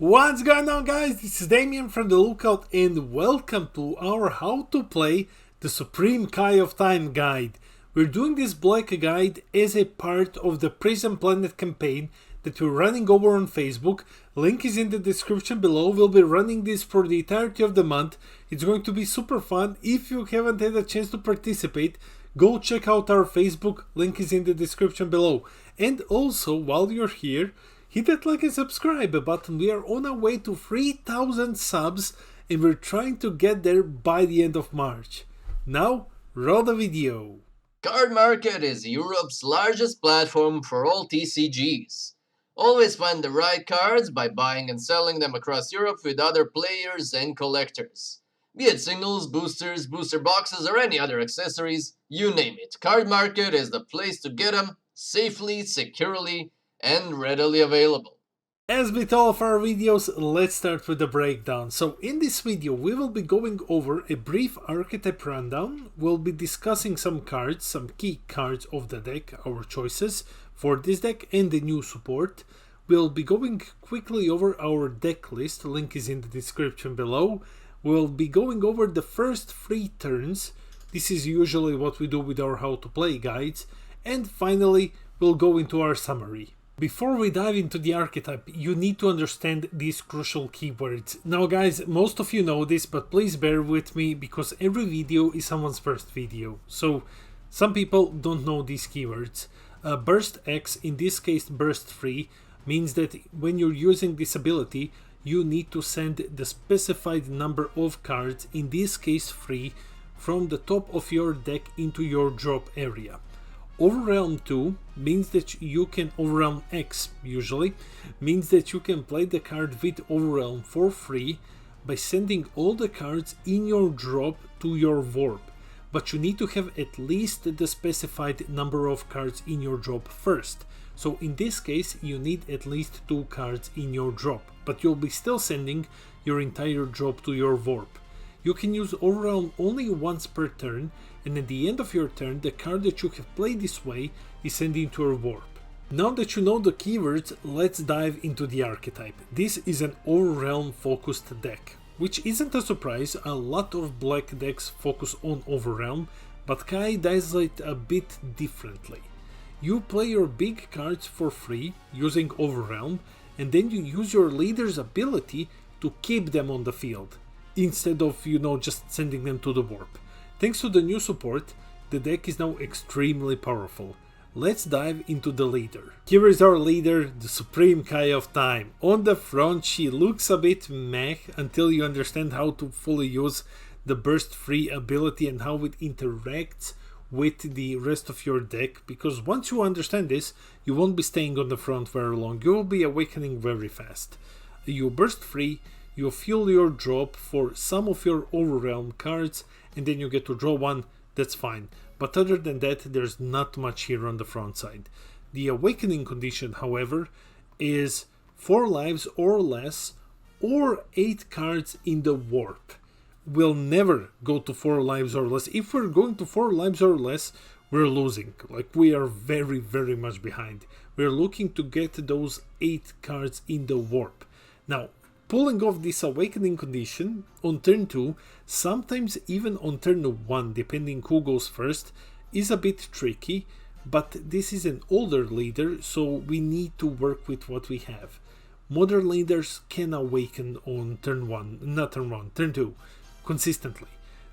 What's going on, guys? This is Damien from The Lookout and welcome to our How to Play the Supreme Kai of Time guide. We're doing this black guide as a part of the Prison Planet campaign that we're running over on Facebook. Link is in the description below. We'll be running this for the entirety of the month. It's going to be super fun. If you haven't had a chance to participate, go check out our Facebook. Link is in the description below. And also, while you're here, hit that like and subscribe button. We are on our way to 3,000 subs and we're trying to get there by the end of March. Now, roll the video. Card Market is Europe's largest platform for all TCGs. Always find the right cards by buying and selling them across Europe with other players and collectors. Be it singles, boosters, booster boxes, or any other accessories, you name it. Card Market is the place to get them safely, securely, and readily available. As with all of our videos, let's start with the breakdown. So in this video we will be going over a brief archetype rundown. We'll be discussing some cards, some key cards of the deck, our choices for this deck and the new support. We'll be going quickly over our deck list, link is in the description below. We'll be going over the first 3 turns. This is usually what we do with our How to Play guides. And finally we'll go into our summary. Before we dive into the archetype, you need to understand these crucial keywords. Now guys, most of you know this, but please bear with me because every video is someone's first video. So some people don't know these keywords. Burst X, in this case burst 3, means that when you're using this ability, you need to send the specified number of cards, in this case 3, from the top of your deck into your drop area. Overwhelm 2 means that you can, Overwhelm X usually, means that you can play the card with Overwhelm for free by sending all the cards in your drop to your Warp. But you need to have at least the specified number of cards in your drop first. So in this case you need at least 2 cards in your drop, but you'll be still sending your entire drop to your Warp. You can use Overwhelm only once per turn, and at the end of your turn, the card that you have played this way is sent into a Warp. Now that you know the keywords, let's dive into the archetype. This is an Overwhelm focused deck, which isn't a surprise. A lot of black decks focus on Overwhelm, but Kai does it a bit differently. You play your big cards for free using Overwhelm, and then you use your leader's ability to keep them on the field, instead of, just sending them to the Warp. Thanks to the new support, the deck is now extremely powerful. Let's dive into the leader. Here is our leader, the Supreme Kai of Time. On the front she looks a bit meh until you understand how to fully use the burst free ability and how it interacts with the rest of your deck, because once you understand this, you won't be staying on the front very long. You will be awakening very fast. You burst free, you fuel your drop for some of your Overwhelm cards, and then you get to draw 1, that's fine. But other than that, there's not much here on the front side. The awakening condition, however, is 4 lives or less, or 8 cards in the Warp. We'll never go to 4 lives or less. If we're going to 4 lives or less, we're losing. Like, we are very, very much behind. We're looking to get those 8 cards in the Warp. Now, pulling off this awakening condition on turn 2, sometimes even on turn 1, depending who goes first, is a bit tricky, but this is an older leader, so we need to work with what we have. Modern leaders can awaken on turn 2, consistently.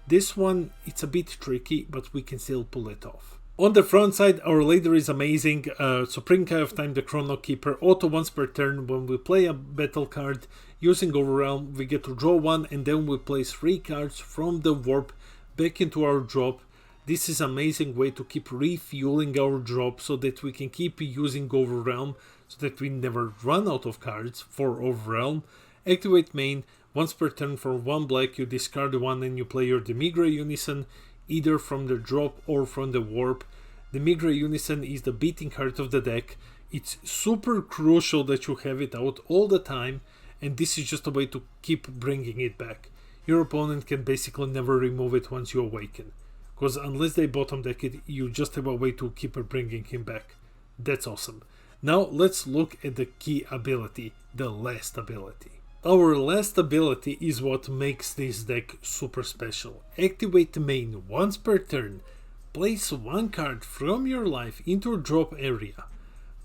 This one, it's a bit tricky, but we can still pull it off. On the front side, our leader is amazing. Supreme Kai of Time, the Chrono Keeper, auto once per turn. When we play a battle card using Overwhelm, we get to draw 1 and then we place 3 cards from the Warp back into our drop. This is an amazing way to keep refueling our drop so that we can keep using Overwhelm, so that we never run out of cards for Overwhelm. Activate main, once per turn for 1 black, you discard 1 and you play your Demigra Unison, either from the drop or from the Warp. The Migra Unison is the beating heart of the deck. It's super crucial that you have it out all the time, and this is just a way to keep bringing it back. Your opponent can basically never remove it once you awaken, because unless they bottom deck it, you just have a way to keep bringing him back. That's awesome. Now let's look at the key ability, the last ability. Our last ability is what makes this deck super special. Activate the main once per turn. Place one card from your life into your drop area.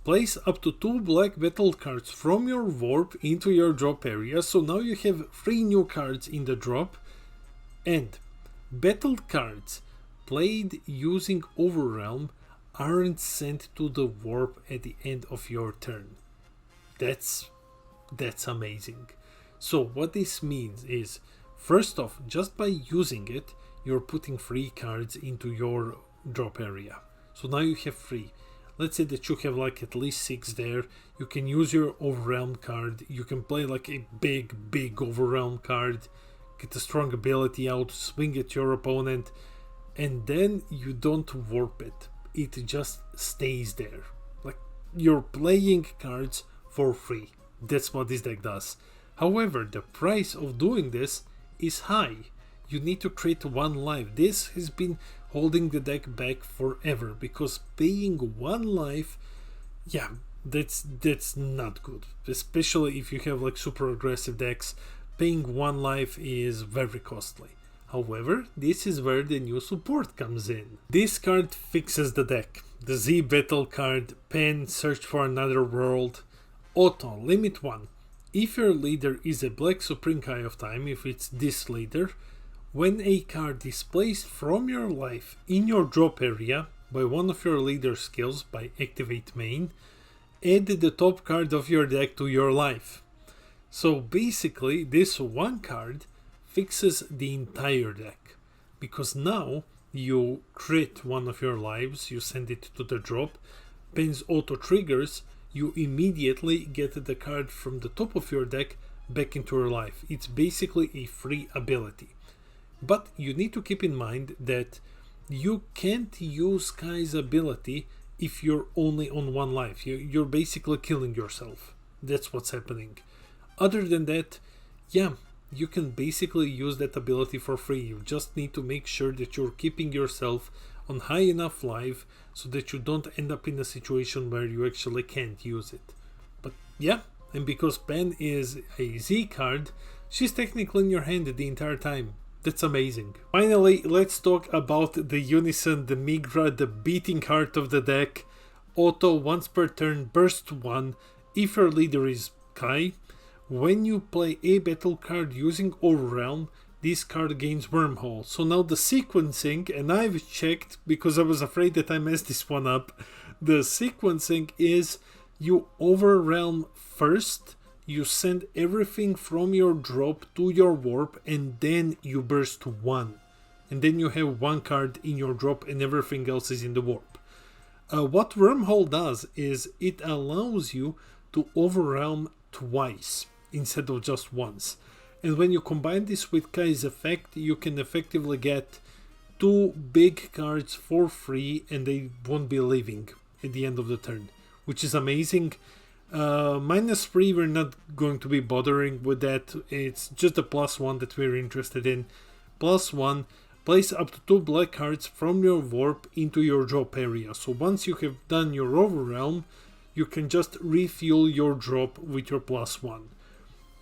Place up to 2 black battle cards from your warp into your drop area, so now you have 3 new cards in the drop. And battled cards played using Overwhelm aren't sent to the warp at the end of your turn. That's amazing. So what this means is, first off, just by using it, you're putting 3 cards into your drop area. So now you have 3. Let's say that you have like at least 6 there. You can use your Overwhelm card. You can play like a big Overwhelm card. Get a strong ability out, swing at your opponent. And then you don't warp it. It just stays there. Like, you're playing cards for free. That's what this deck does. However, the price of doing this is high. You need to create 1 life. This has been holding the deck back forever, because paying 1 life, yeah, that's not good. Especially if you have like super aggressive decks, paying 1 life is very costly. However, this is where the new support comes in. This card fixes the deck. The Z battle card, Pen, Search for Another World, Auto, Limit 1. If your leader is a Black Supreme Eye of Time, if it's this leader, when a card is placed from your life in your drop area by one of your leader skills by Activate Main, add the top card of your deck to your life. So basically, this 1 card fixes the entire deck, because now you crit one of your lives, you send it to the drop, Pen's auto triggers, you immediately get the card from the top of your deck back into your life. It's basically a free ability. But you need to keep in mind that you can't use Sky's ability if you're only on 1 life. You're basically killing yourself. That's what's happening. Other than that, yeah, you can basically use that ability for free. You just need to make sure that you're keeping yourself on high enough life so that you don't end up in a situation where you actually can't use it. But yeah, and because Pen is a Z card, she's technically in your hand the entire time. That's amazing. Finally, let's talk about the UNISON, the Migra, the beating heart of the deck. Auto, once per turn, burst 1. If your leader is Kai, when you play a battle card using Overwhelm, this card gains Wormhole. So now the sequencing, and I've checked because I was afraid that I messed this one up. The sequencing is you Overwhelm first, you send everything from your drop to your warp, and then you burst 1. And then you have 1 card in your drop and everything else is in the warp. What Wormhole does is it allows you to Overwhelm twice instead of just once. And when you combine this with Kai's effect, you can effectively get 2 big cards for free and they won't be leaving at the end of the turn, which is amazing. -3, we're not going to be bothering with that. It's just a +1 that we're interested in. +1, place up to 2 black cards from your warp into your drop area. So once you have done your Overwhelm, you can just refuel your drop with your +1.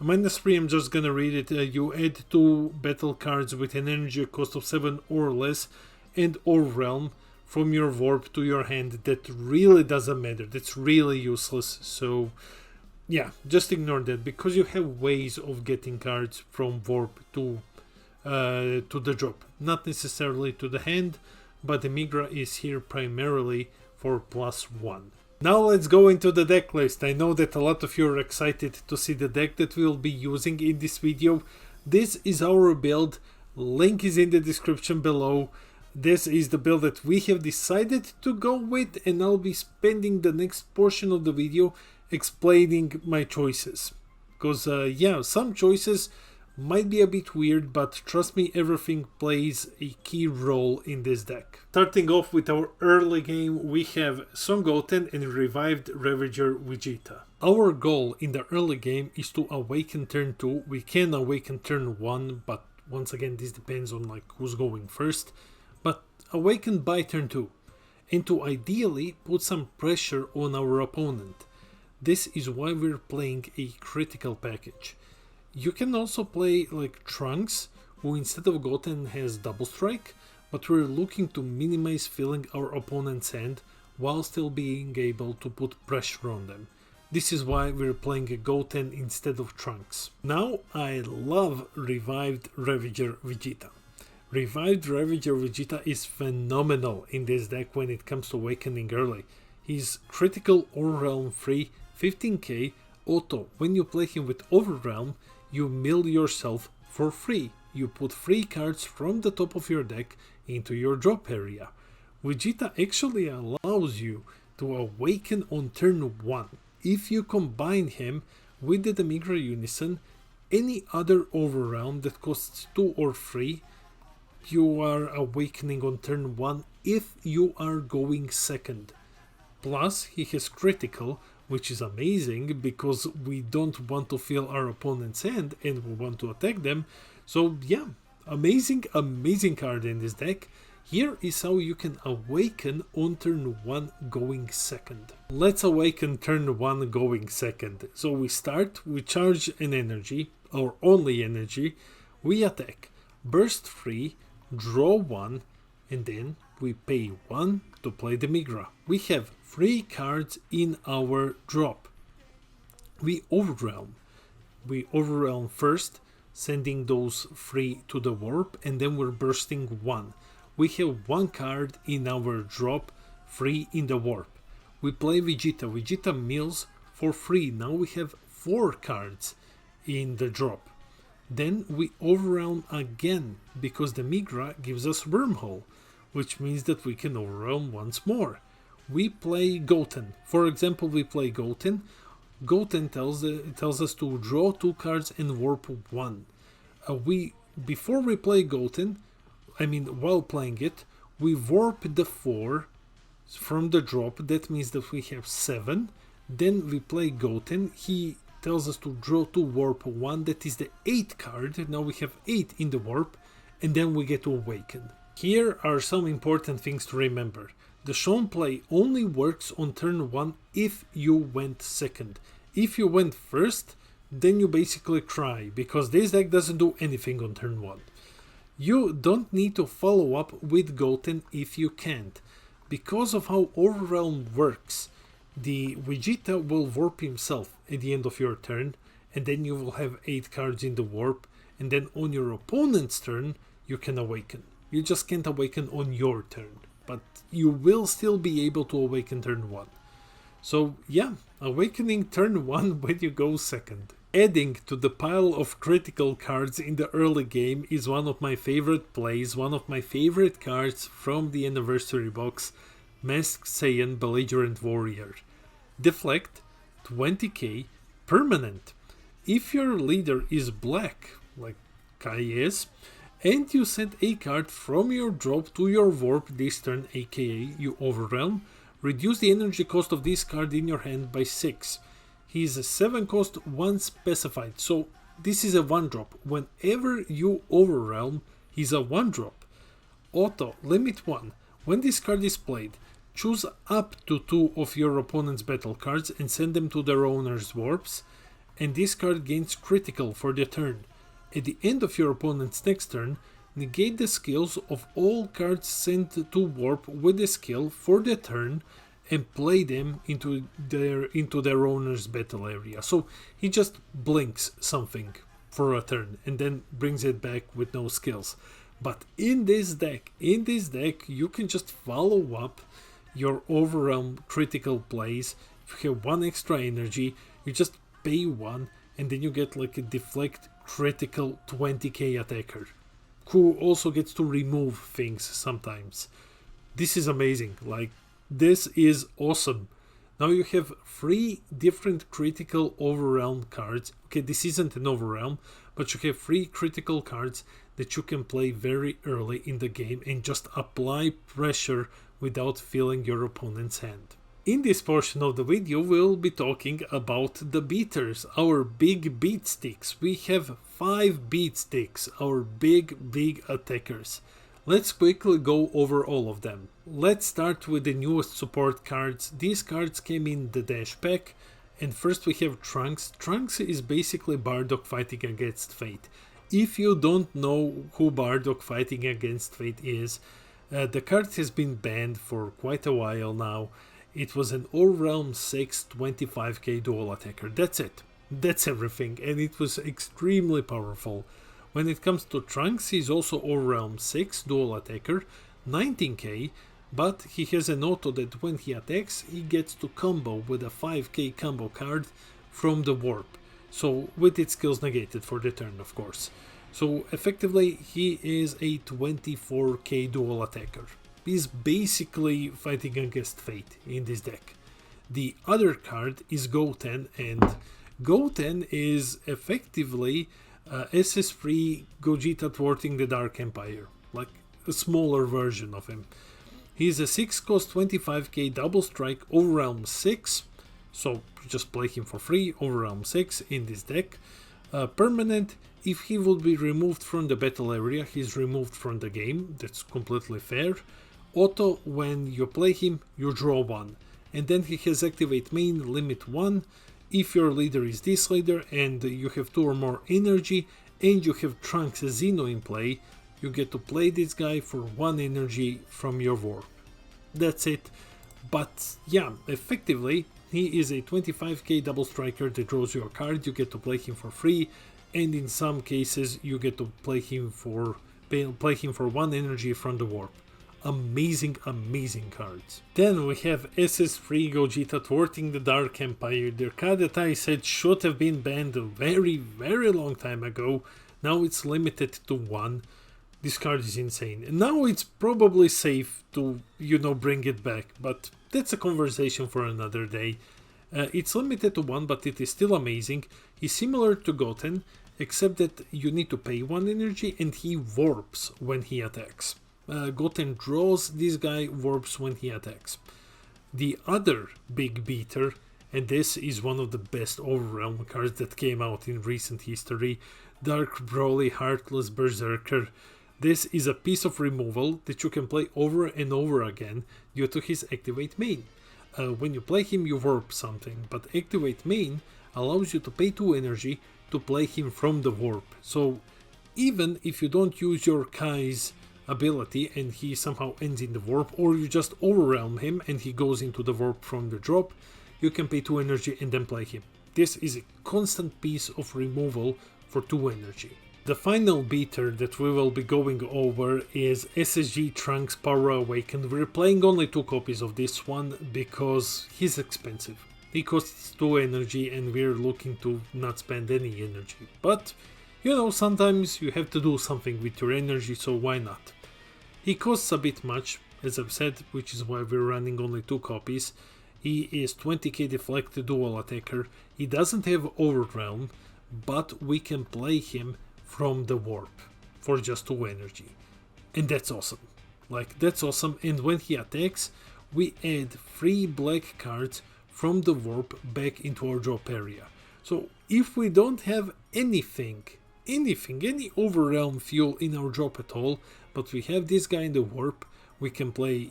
-3, I'm just gonna read it. You add 2 battle cards with an energy cost of 7 or less and Overwhelm from your warp to your hand. That really doesn't matter. That's really useless. So yeah, just ignore that, because you have ways of getting cards from warp to the drop, not necessarily to the hand, but the Migra is here primarily for +1. Now let's go into the deck list. I know that a lot of you are excited to see the deck that we'll be using in this video. This is our build, link is in the description below. This is the build that we have decided to go with, and I'll be spending the next portion of the video explaining my choices. Because yeah, some choices might be a bit weird, but trust me, everything plays a key role in this deck. Starting off with our early game, we have Song Goten and Revived Ravager Vegeta. Our goal in the early game is to awaken turn 2. We can awaken turn 1, but once again this depends on like who's going first. But awaken by turn 2, and to ideally put some pressure on our opponent. This is why we're playing a critical package. You can also play like Trunks, who instead of Goten has double strike, but we're looking to minimize filling our opponent's hand while still being able to put pressure on them. This is why we're playing a Goten instead of Trunks. Now I love Revived Ravager Vegeta. Revived Ravager Vegeta is phenomenal in this deck when it comes to awakening early. He's critical Overwhelm free, 15k, auto. When you play him with Overwhelm, you mill yourself for free. You put free cards from the top of your deck into your drop area. Vegeta actually allows you to awaken on turn 1. If you combine him with the Demigra Unison, any other Overwhelm that costs 2 or 3, you are awakening on turn 1 if you are going second. Plus, he has critical, which is amazing because we don't want to fill our opponent's hand and we want to attack them. So yeah, amazing card in this deck. Here is how you can awaken on turn 1 going second. Let's awaken turn 1 going second. So we start, we charge an energy, our only energy, we attack, burst 3, draw 1, and then we pay 1 to play the Migra. We have 3 cards in our drop. We overwhelm. We overwhelm first, sending those 3 to the warp, and then we're bursting 1. We have 1 card in our drop, 3 in the warp. We play Vegeta. Vegeta mills for 3. Now we have 4 cards in the drop. Then we overwhelm again because the Migra gives us Wormhole, which means that we can overwhelm once more. We play Goten. For example, we play Goten. Goten tells us to draw 2 cards and warp 1. Before we play Goten, while playing it, we warp the 4 from the drop. That means that we have 7. Then we play Goten. He tells us to draw 2 warp 1. That is the 8th card. Now we have 8 in the warp. And then we get to awaken. Here are some important things to remember. The shown play only works on turn 1 if you went second. If you went first, then you basically cry, because this deck doesn't do anything on turn 1. You don't need to follow up with Goten if you can't. Because of how Overwhelm works, the Vegeta will warp himself at the end of your turn, and then you will have 8 cards in the warp, and then on your opponent's turn, you can awaken. You just can't awaken on your turn, but you will still be able to awaken turn 1. So yeah, awakening turn 1 when you go second. Adding to the pile of critical cards in the early game is one of my favorite plays, one of my favorite cards from the anniversary box, Masked Saiyan Belligerent Warrior. Deflect, 20k, permanent. If your leader is black, like Kai is, and you send a card from your drop to your warp this turn, aka you overwhelm, reduce the energy cost of this card in your hand by 6. He is a 7 cost, 1 specified, so this is a 1 drop. Whenever you overwhelm, he's a 1 drop. Auto, limit 1. When this card is played, choose up to 2 of your opponent's battle cards and send them to their owner's warps, and this card gains critical for the turn. At the end of your opponent's next turn, negate the skills of all cards sent to warp with the skill for the turn and play them into their owner's battle area. So he just blinks something for a turn and then brings it back with no skills. But in this deck, you can just follow up your overwhelm critical plays. If you have 1 extra energy, you just pay 1 and then you get like a deflect critical 20k attacker who also gets to remove things sometimes. This is amazing. Like, this is awesome. Now you have 3 different critical overwhelm cards. Okay, this isn't an overwhelm, but you have 3 critical cards that you can play very early in the game and just apply pressure without filling your opponent's hand. In this portion of the video, we'll be talking about the beaters, our big beat sticks. We have 5 beat sticks, our big attackers. Let's quickly go over all of them. Let's start with the newest support cards. These cards came in the dash pack And first we have Trunks. Trunks is basically Bardock fighting against Fate. If you don't know who Bardock fighting against Fate is, the card has been banned for quite a while now. It was an All Realm 6 25k dual attacker. That's it. That's everything. And it was extremely powerful. When it comes to Trunks, he's also All Realm 6 dual attacker, 19k. But he has an auto that when he attacks, he gets to combo with a 5k combo card from the Warp. So with its skills negated for the turn, of course. So effectively, he is a 24k dual attacker. He's basically fighting against Fate in this deck. The other card is Goten, and Goten is effectively SS3 Gogeta thwarting the Dark Empire, like a smaller version of him. He's a 6 cost 25k double strike Overrealm 6, so just play him for free, Overrealm 6 in this deck. Permanent, if he will be removed from the battle area, he's removed from the game, that's completely fair. Auto, when you play him, you draw 1. And then he has activate main, limit 1. If your leader is this leader and you have 2 or more energy and you have Trunks Xeno in play, you get to play this guy for 1 energy from your Warp. That's it. But yeah, effectively, he is a 25k double striker that draws you a card. You get to play him for free, and in some cases you get to play him for 1 energy from the Warp. Amazing, amazing cards. Then we have SS3 Gogeta thwarting the Dark Empire. The card that I said should have been banned a very, very long time ago. Now it's limited to 1. This card is insane. And now it's probably safe to, bring it back, but that's a conversation for another day. It's limited to 1, but it is still amazing. He's similar to Goten, except that you need to pay 1 energy and he warps when he attacks. Goten draws, this guy warps when he attacks. The other big beater, and this is one of the best Overrealm cards that came out in recent history, Dark Broly Heartless Berserker. This is a piece of removal that you can play over and over again due to his activate main. When you play him, you warp something, but activate main allows you to pay 2 energy to play him from the warp. So even if you don't use your Kai's ability and he somehow ends in the warp, or you just overwhelm him and he goes into the warp from the drop, you can pay 2 energy and then play him. This is a constant piece of removal for 2 energy. The final beater that we will be going over is SSG Trunks Power Awakened. We're playing only 2 copies of this one because he's expensive. He costs 2 energy and we're looking to not spend any energy. But, sometimes you have to do something with your energy, so why not? He costs a bit much, as I've said, which is why we're running only 2 copies. He is 20k deflect dual attacker. He doesn't have Overwhelm, but we can play him from the warp for just 2 energy, and that's awesome. That's awesome. And when he attacks, we add 3 black cards from the warp back into our drop area. So if we don't have any Overrealm fuel in our drop at all, but we have this guy in the warp, we can pay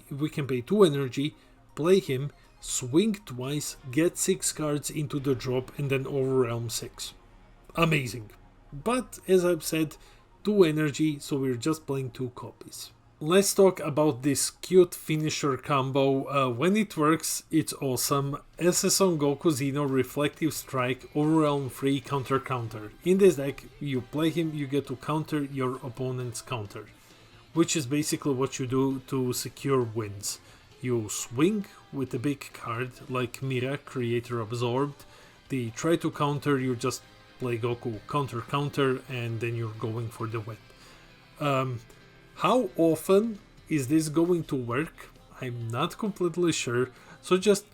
2 energy, play him, swing twice, get 6 cards into the drop, and then Overrealm 6. Amazing. But as I've said, 2 energy, so we're just playing 2 copies. Let's talk about this cute finisher combo. When it works, it's awesome. SS on Goku Xeno Reflective Strike Overwhelm free counter. In this deck, you play him, you get to counter your opponent's counter, which is basically what you do to secure wins. You swing with a big card like Mira, Creator Absorbed. They try to counter, you just play Goku counter, and then you're going for the win. How often is this going to work? I'm not completely sure, so just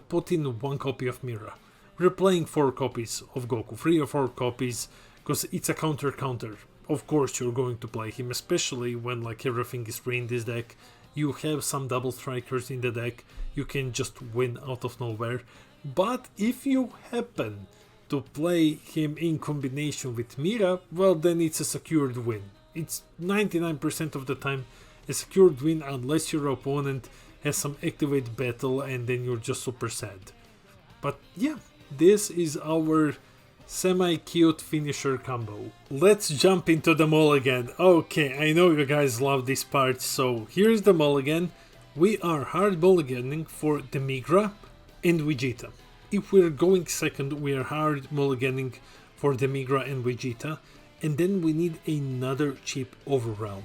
put in 1 copy of Mira. We're playing 4 copies of Goku, 3 or 4 copies, because it's a counter. Of course you're going to play him, especially when everything is free in this deck. You have some double strikers in the deck, you can just win out of nowhere. But if you happen to play him in combination with Mira, well, then it's a secured win. It's 99% of the time a secured win, unless your opponent has some activate battle and then you're just super sad. But yeah, this is our semi-cute finisher combo. Let's jump into the mulligan. Okay, I know you guys love this part, so here's the mulligan. We are hard mulliganing for the Migra and Vegeta. If we're going second, we are hard mulliganing for the Migra and Vegeta, and then we need another chip overrealm.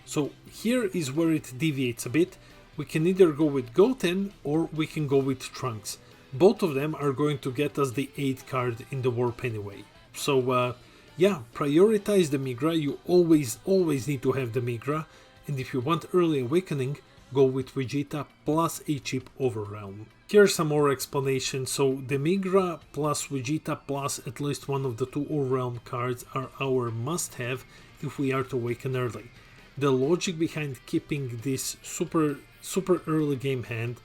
So here is where it deviates a bit. We can either go with Goten or we can go with Trunks. Both of them are going to get us the 8th card in the warp anyway. So yeah, prioritize the Migra. You always need to have the Migra. And if you want early awakening, go with Vegeta plus a chip overrealm. Here's some more explanation. So the Migra plus Vegeta plus at least one of the 2 overrealm cards are our must-have if we are to awaken early. The logic behind keeping this super early game hand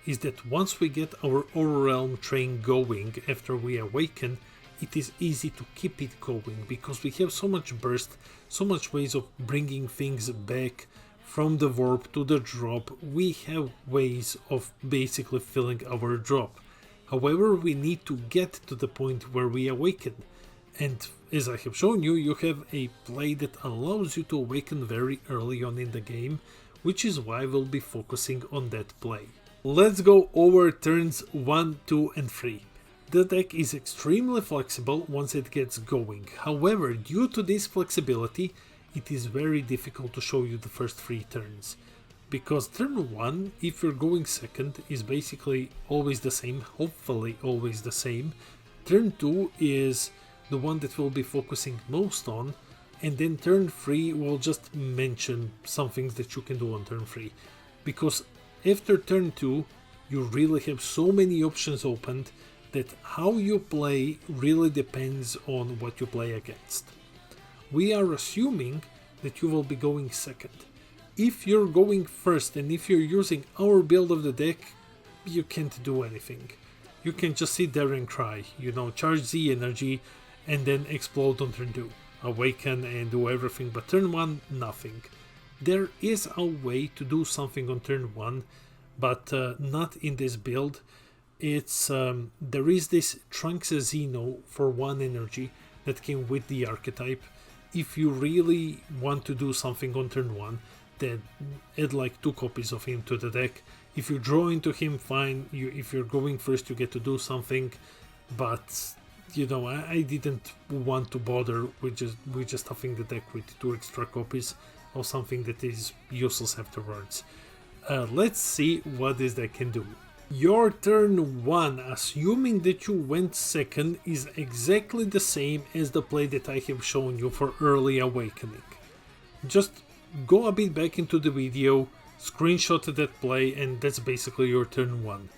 is that once we get our overrealm train going after we awaken, it is easy to keep it going because we have so much burst, so much ways of bringing things back from the warp to the drop. We have ways of basically filling our drop. However, we need to get to the point where we awaken. And as I have shown you, you have a play that allows you to awaken very early on in the game, which is why we'll be focusing on that play. Let's go over turns 1, 2 and 3. The deck is extremely flexible once it gets going. However, due to this flexibility, it is very difficult to show you the first 3 turns. Because turn 1, if you're going second, is basically always the same, hopefully always the same. Turn 2 is the one that we'll be focusing most on, and then turn 3 will just mention some things that you can do on turn 3. Because after turn 2, you really have so many options opened that how you play really depends on what you play against. We are assuming that you will be going second. If you're going first and if you're using our build of the deck, you can't do anything. You can just sit there and cry, charge Z energy and then explode on turn 2, awaken and do everything, but turn 1, nothing. There is a way to do something on turn 1, but not in this build. It's there is this Trunks Xeno for 1 energy that came with the archetype. If you really want to do something on turn 1, then add like 2 copies of him to the deck. If you draw into him, fine. If you're going first, you get to do something, but I didn't want to bother with just stuffing the deck with 2 extra copies of something that is useless afterwards. Let's see what this deck can do. Your turn 1, assuming that you went second, is exactly the same as the play that I have shown you for early awakening. Just go a bit back into the video, screenshot that play, and that's basically your turn 1.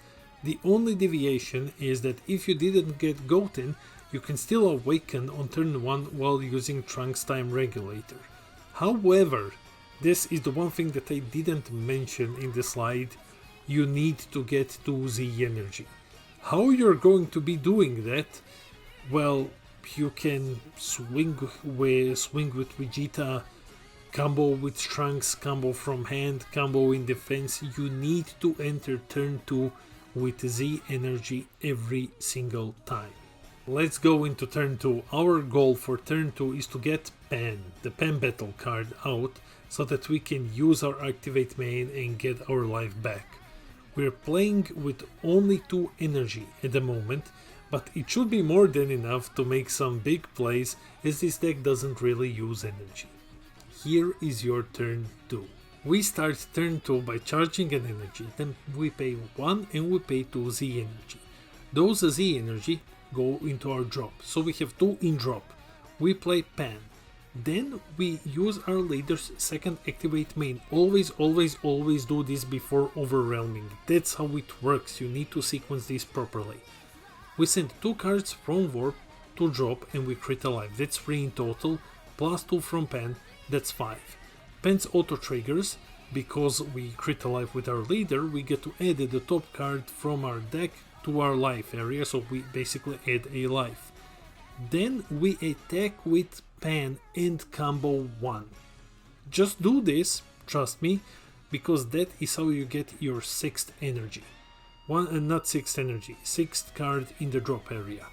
The only deviation is that if you didn't get Goten, you can still awaken on turn 1 while using Trunks Time Regulator. However, this is the one thing that I didn't mention in the slide. You need to get to Z energy. How you're going to be doing that? Well, you can swing with Vegeta, combo with Trunks, combo from hand, combo in defense. You need to enter turn 2 with Z energy every single time. Let's go into turn 2. Our goal for turn 2 is to get Pan, the Pan Battle card, out so that we can use our activate main and get our life back. We're playing with only 2 energy at the moment, but it should be more than enough to make some big plays as this deck doesn't really use energy. Here is your turn 2. We start turn 2 by charging an energy, then we pay 1 and we pay 2 Z energy. Those Z energy go into our drop, so we have 2 in drop. We play Pan. Then we use our leader's second activate main. Always do this before overwhelming. That's how it works. You need to sequence this properly. We send 2 cards from warp to drop and we crit alive. That's 3 in total, plus 2 from Pan, that's 5. Pan's auto triggers, because we crit alive with our leader, we get to add the top card from our deck to our life area, so we basically add a life. Then we attack with Pan and combo 1. Just do this, trust me, because that is how you get your 6th energy. one and not 6th energy, 6th card in the drop area.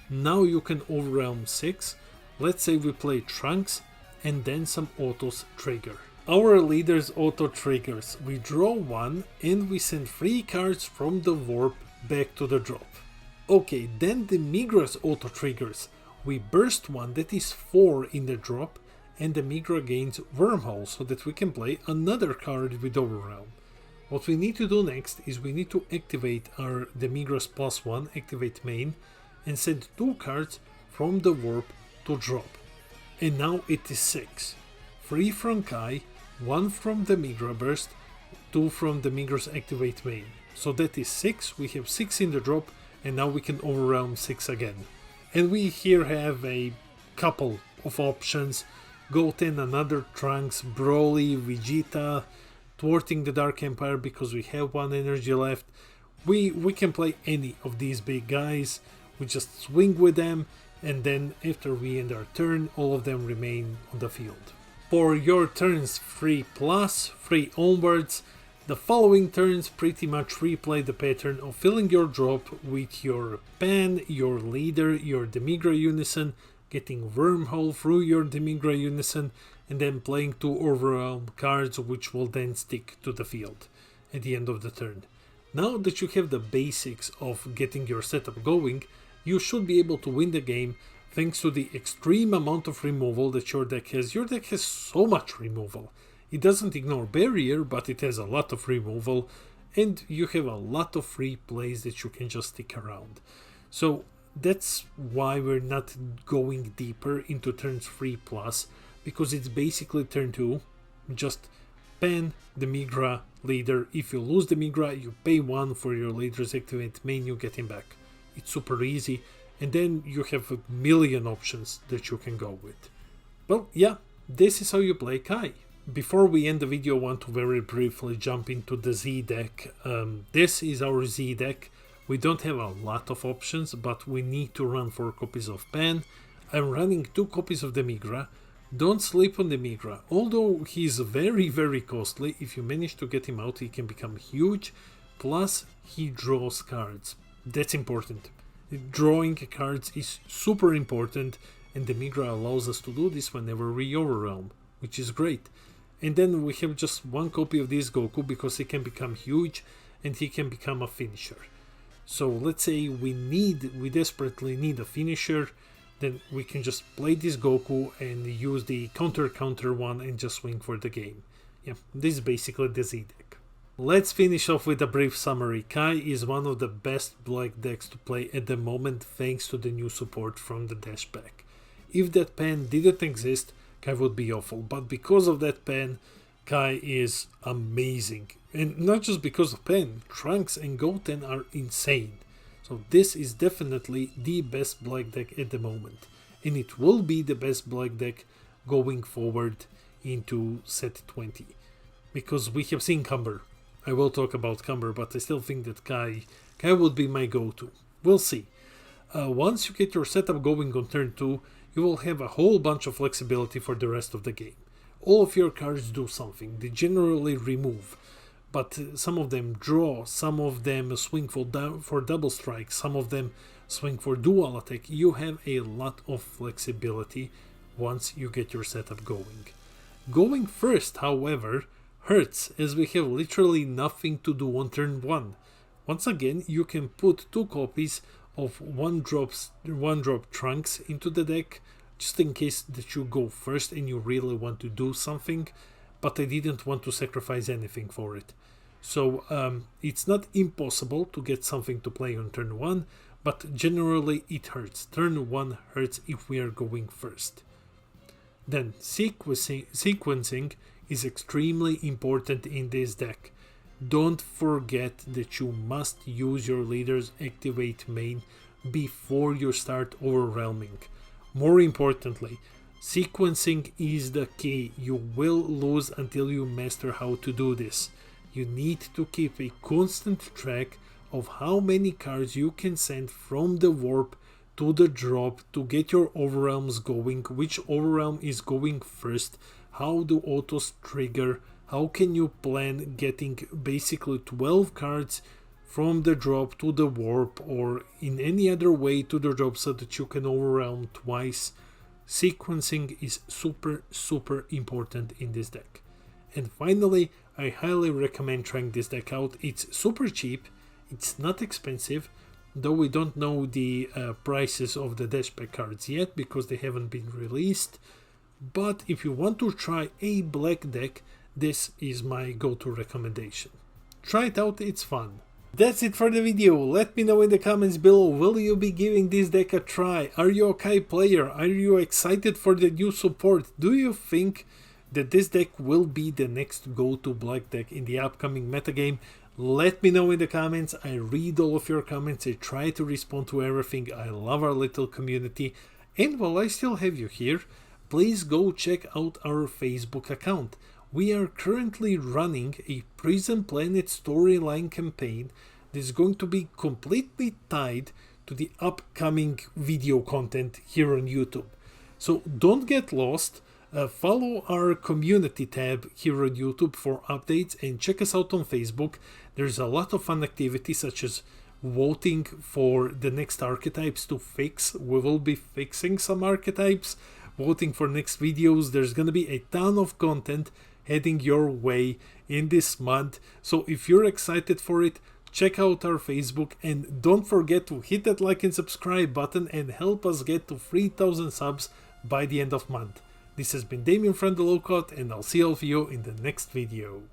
Now you can overwhelm 6. Let's say we play Trunks and then some autos trigger. Our leader's auto triggers. We draw 1 and we send 3 cards from the warp back to the drop. Okay, then the Migra's auto triggers. We burst 1 that is 4 in the drop and the Migra gains Wormhole so that we can play another card with Overwhelm. What we need to do next is we need to activate the Migra's +1, activate main, and send 2 cards from the warp to drop. And now it is 6. 3 from Kai, 1 from the Migra burst, 2 from the Migra's activate main. So that is 6, we have 6 in the drop, and now we can overwhelm 6 again. And we here have a couple of options. Goten, another Trunks, Broly, Vegeta, thwarting the Dark Empire because we have 1 energy left. We can play any of these big guys. We just swing with them, and then after we end our turn, all of them remain on the field. For your turns 3+, 3 onwards, the following turns pretty much replay the pattern of filling your drop with your Pan, your leader, your Demigra Unison, getting Wormhole through your Demigra Unison, and then playing 2 Overwhelm cards which will then stick to the field at the end of the turn. Now that you have the basics of getting your setup going, you should be able to win the game thanks to the extreme amount of removal that your deck has. Your deck has so much removal. It doesn't ignore barrier, but it has a lot of removal, and you have a lot of free plays that you can just stick around. So that's why we're not going deeper into turns 3+, because it's basically turn 2, just Pan the Migra leader. If you lose the Migra, you pay 1 for your leader's activate main, you get him back. It's super easy, and then you have a million options that you can go with. Well, yeah, this is how you play Kai. Before we end the video, I want to very briefly jump into the Z deck. This is our Z deck. We don't have a lot of options, but we need to run 4 copies of Pan. I'm running 2 copies of the Migra. Don't sleep on the Migra. Although he's very, very costly, if you manage to get him out, he can become huge. Plus, he draws cards. That's important. Drawing cards is super important, and the Migra allows us to do this whenever we overwhelm, which is great. And then we have just 1 copy of this Goku because he can become huge and he can become a finisher. So let's say we desperately need a finisher, then we can just play this Goku and use the counter one and just swing for the game. Yeah, this is basically the Z deck. Let's finish off with a brief summary. Kai is one of the best black decks to play at the moment thanks to the new support from the Dash Pack. If that Pan didn't exist, Kai would be awful, but because of that Pan, Kai is amazing. And not just because of Pan, Trunks and Goten are insane. So this is definitely the best black deck at the moment. And it will be the best black deck going forward into set 20. Because we have seen Cumber. I will talk about Cumber, but I still think that Kai would be my go-to. We'll see. Once you get your setup going on turn 2, you will have a whole bunch of flexibility for the rest of the game. All of your cards do something. They generally remove, but some of them draw, some of them swing for double strike, some of them swing for dual attack. You have a lot of flexibility once you get your setup going. Going first, however, hurts, as we have literally nothing to do on turn 1. Once again, you can put 2 copies of one drop Trunks into the deck, just in case that you go first and you really want to do something, but I didn't want to sacrifice anything for it. So it's not impossible to get something to play on turn 1, but generally it hurts. Turn 1 hurts if we are going first. Then sequencing is extremely important in this deck. Don't forget that you must use your leader's activate main before you start overwhelming. More importantly, sequencing is the key. You will lose until you master how to do this. You need to keep a constant track of how many cards you can send from the warp to the drop to get your overwhelms going, which overwhelm is going first, how do autos trigger, how can you plan getting basically 12 cards from the drop to the warp or in any other way to the drop so that you can overwhelm twice. Sequencing is super important in this deck. And finally, I highly recommend trying this deck out. It's super cheap, it's not expensive, though we don't know the prices of the dash pack cards yet because they haven't been released. But if you want to try a black deck, this is my go-to recommendation. Try it out, it's fun. That's it for the video. Let me know in the comments below, will you be giving this deck a try? Are you a Kai player? Are you excited for the new support? Do you think that this deck will be the next go-to black deck in the upcoming metagame? Let me know in the comments. I read all of your comments. I try to respond to everything. I love our little community. And while I still have you here, please go check out our Facebook account. We are currently running a Prison Planet storyline campaign that is going to be completely tied to the upcoming video content here on YouTube. So don't get lost. Follow our community tab here on YouTube for updates and check us out on Facebook. There's a lot of fun activities such as voting for the next archetypes to fix. We will be fixing some archetypes, voting for next videos. There's going to be a ton of content heading your way in this month. So if you're excited for it, check out our Facebook and don't forget to hit that like and subscribe button and help us get to 3,000 subs by the end of month. This has been Damien from the Lookout and I'll see all of you in the next video.